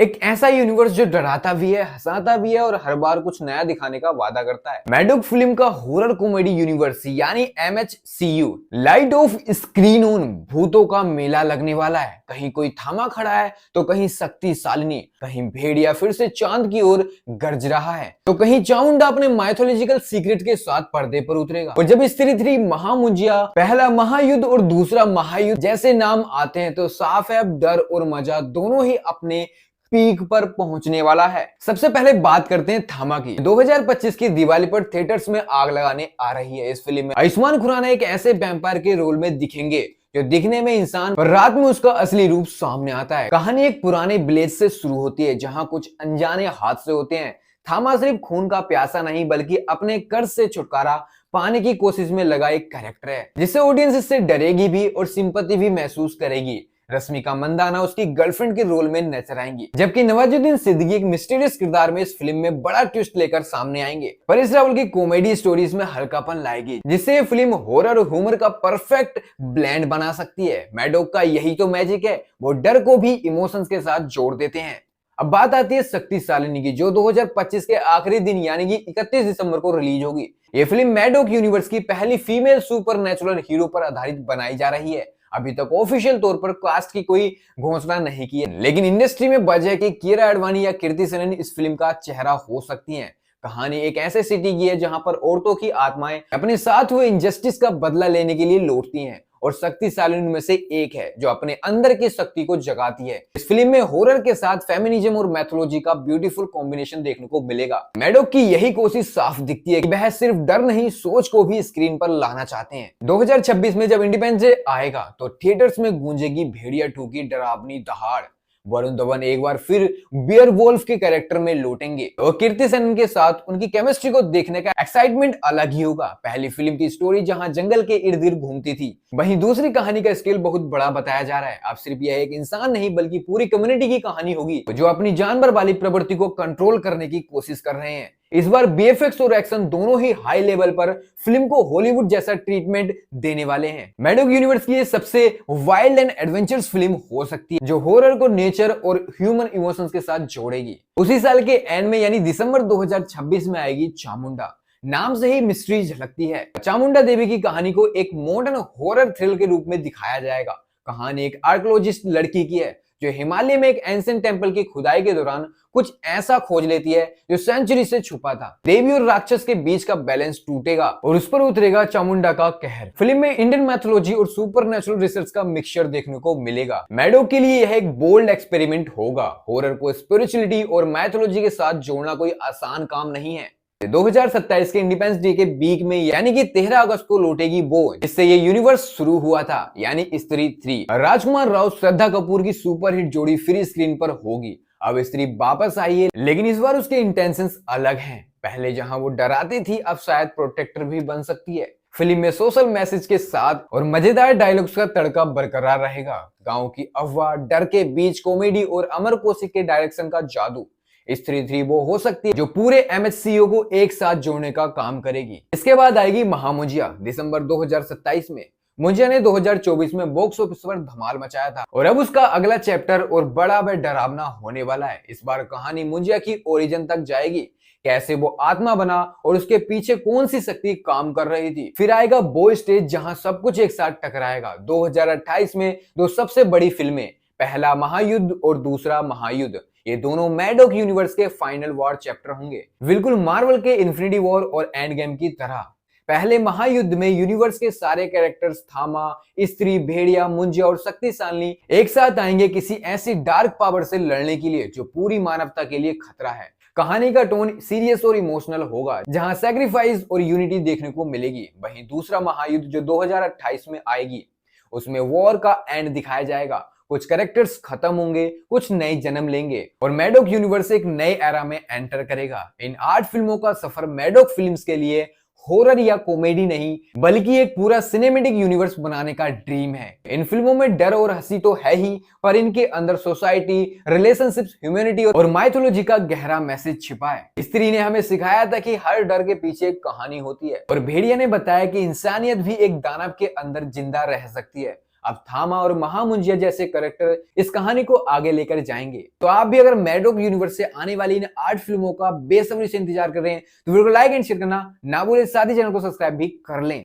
एक ऐसा यूनिवर्स जो डराता भी है, हंसाता भी है और हर बार कुछ नया दिखाने का वादा करता है। मैडॉक फिल्म का हॉरर कॉमेडी यूनिवर्स यानी MHCU light of screen on भूतों का मेला लगने वाला है। कहीं कोई थामा खड़ा है तो कहीं शक्तिशालिनी, कहीं भेड़िया फिर से चांद की ओर गरज रहा है तो कहीं चामुंडा अपने माइथोलॉजिकल सीक्रेट के साथ पर्दे पर उतरेगा। और जब स्त्री 3 महामुंजिया, पहला महायुद्ध और दूसरा महायुद्ध जैसे नाम आते हैं तो साफ है अब डर और मजा दोनों ही अपने पीक पर पहुंचने वाला है। सबसे पहले बात करते हैं थामा की। 2025 की दिवाली पर थिएटर्स में आग लगाने आ रही है। इस फिल्म में आयुष्मान खुराना एक ऐसे वैम्पायर के रोल में दिखेंगे जो दिखने में इंसान पर रात में उसका असली रूप सामने आता है। कहानी एक पुराने विलेज से शुरू होती है जहां कुछ अनजाने हादसे होते हैं। थामा सिर्फ खून का प्यासा नहीं बल्कि अपने कर्ज से छुटकारा पाने की कोशिश में लगा एक कैरेक्टर है जिससे ऑडियंस इससे डरेगी भी और सिंपैथी भी महसूस करेगी। रश्मिका मंदाना उसकी गर्लफ्रेंड के रोल में नजर आएंगी, जबकि नवाजुद्दीन सिद्दीकी एक मिस्टीरियस किरदार में इस फिल्म में बड़ा ट्विस्ट लेकर सामने आएंगे। परेश रावल की कॉमेडी स्टोरीज में हल्कापन लाएगी जिससे ये फिल्म हॉरर और ह्यूमर का परफेक्ट ब्लेंड बना सकती है। मैडॉक का यही तो मैजिक है, वो डर को भी इमोशंस के साथ जोड़ देते हैं। अब बात आती है शक्तिशालिनी की, जो 2025 के आखिरी दिन यानी कि 31 दिसंबर को रिलीज होगी। ये फिल्म मैडॉक यूनिवर्स की पहली फीमेल सुपरनैचुरल हीरो पर आधारित बनाई जा रही है। अभी तक ऑफिशियल तौर पर कास्ट की कोई घोषणा नहीं की है, लेकिन इंडस्ट्री में बज है कि कीरा आडवाणी या कीर्ति सेनन इस फिल्म का चेहरा हो सकती हैं। कहानी एक ऐसे सिटी की है जहां पर औरतों की आत्माएं अपने साथ हुए इंजस्टिस का बदला लेने के लिए लौटती हैं और शक्तिशालिनी में से एक है जो अपने अंदर की शक्ति को जगाती है। इस फिल्म में हॉरर के साथ फेमिनिज्म और मैथोलॉजी का ब्यूटीफुल कॉम्बिनेशन देखने को मिलेगा। मैडॉक की यही कोशिश साफ दिखती है कि वह सिर्फ डर नहीं सोच को भी स्क्रीन पर लाना चाहते हैं। 2026 में जब इंडिपेंडेंस डे आएगा तो थिएटर्स में गूंजेगी भेड़िया 2 की डरावनी दहाड़। वरुण धवन एक बार फिर बियर वोल्फ के कैरेक्टर में लौटेंगे और कीर्ति सेनन के साथ उनकी केमिस्ट्री को देखने का एक्साइटमेंट अलग ही होगा। पहली फिल्म की स्टोरी जहां जंगल के इर्द गिर्द घूमती थी, वहीं दूसरी कहानी का स्केल बहुत बड़ा बताया जा रहा है। अब सिर्फ यह एक इंसान नहीं बल्कि पूरी कम्युनिटी की कहानी होगी जो अपनी जानवर वाली प्रवृत्ति को कंट्रोल करने की कोशिश कर रहे हैं। इस बार बीएफएक्स और एक्शन दोनों ही हाई लेवल पर फिल्म को हॉलीवुड जैसा ट्रीटमेंट देने वाले हैं। मैडॉक यूनिवर्स की ये सबसे वाइल्ड एंड एडवेंचरस फिल्म हो सकती है जो हॉरर को नेचर और ह्यूमन इमोशंस के साथ जोड़ेगी। उसी साल के एंड में यानी दिसंबर 2026 में आएगी चामुंडा। नाम से ही मिस्ट्री झलकती है। चामुंडा देवी की कहानी को एक मॉडर्न हॉरर थ्रिल के रूप में दिखाया जाएगा। कहानी एक आर्कियोलॉजिस्ट लड़की की है जो हिमालय में एक एंशिएंट टेंपल की खुदाई के दौरान कुछ ऐसा खोज लेती है जो सेंचुरी से छुपा था। देवी और राक्षस के बीच का बैलेंस टूटेगा और उस पर उतरेगा चामुंडा का कहर। फिल्म में इंडियन मैथोलॉजी और सुपरनैचुरल रिसर्च का मिक्सचर देखने को मिलेगा। मैडॉक के लिए यह एक बोल्ड एक्सपेरिमेंट होगा। हॉरर को स्पिरिचुअलिटी और मैथोलॉजी के साथ जोड़ना कोई आसान काम नहीं है। 2027 के इंडिपेंडेंस डे के वीक में यानी कि 13 अगस्त को लौटेगी वो जिससे ये यूनिवर्स शुरू हुआ था यानी स्त्री 3। राजकुमार राव श्रद्धा कपूर की सुपरहिट जोड़ी फिर स्क्रीन पर होगी। अब स्त्री वापस आई है लेकिन इस बार उसके इंटेंशंस अलग हैं। पहले जहां वो डराती थी अब शायद प्रोटेक्टर भी बन सकती है। फिल्म में सोशल मैसेज के साथ और मजेदार डायलॉग्स का तड़का बरकरार रहेगा। गांव की अफवाह डर के बीच कॉमेडी और अमर कौशिक के डायरेक्शन का जादू। स्त्री 3 वो हो सकती है जो पूरे MHCU को एक साथ जोड़ने का काम करेगी। इसके बाद आएगी महामुंजिया दिसंबर 2027 में। मुंजिया ने 2024 में बॉक्स ऑफिस पर धमाल मचाया था और अब उसका अगला चैप्टर और बड़ा व डरावना होने वाला है। इस बार कहानी मुंजिया की ओरिजिन तक जाएगी, कैसे वो आत्मा बना और उसके पीछे कौन सी शक्ति काम कर रही थी। फिर आएगा वो स्टेज जहां सब कुछ एक साथ टकराएगा। 2028 में दो सबसे बड़ी फिल्में, पहला महायुद्ध और दूसरा महायुद्ध, ये दोनों मैडॉक यूनिवर्स के फाइनल वॉर चैप्टर होंगे, बिल्कुल मार्वल के इन्फिनिटी वॉर और एंड गेम की तरह। पहले महायुद्ध में यूनिवर्स के सारे कैरेक्टर्स थामा, स्त्री, भेड़िया, मुंजिया और शक्तिशालिनी एक साथ आएंगे किसी ऐसी डार्क पावर से लड़ने के लिए जो पूरी मानवता के लिए खतरा है। कहानी का टोन सीरियस और इमोशनल होगा जहां सैक्रिफाइस और यूनिटी देखने को मिलेगी। वहीं दूसरा महायुद्ध जो 2028 में आएगी उसमें वॉर का एंड दिखाया जाएगा। कुछ कैरेक्टर्स खत्म होंगे, कुछ नए जन्म लेंगे और मैडॉक यूनिवर्स एक नए एरा में एंटर करेगा। इन 8 फिल्मों का सफर मैडॉक फिल्म्स के लिए हॉरर या कॉमेडी नहीं बल्कि एक पूरा सिनेमैटिक यूनिवर्स बनाने का ड्रीम है। इन फिल्मों में डर और हंसी तो है ही, पर इनके अंदर सोसाइटी, रिलेशनशिप्स, ह्यूमैनिटी और माइथोलॉजी का गहरा मैसेज छिपा है। स्त्री ने हमें सिखाया था कि हर डर के पीछे एक कहानी होती है और भेड़िया ने बताया कि इंसानियत भी एक दानव के अंदर जिंदा रह सकती है। अब थामा और महामुंजिया जैसे कैरेक्टर इस कहानी को आगे लेकर जाएंगे। तो आप भी अगर मैडॉक यूनिवर्स से आने वाली इन 8 फिल्मों का बेसब्री से इंतजार कर रहे हैं तो वीडियो को लाइक एंड शेयर करना ना भूलें, साथ ही चैनल को सब्सक्राइब भी कर लें।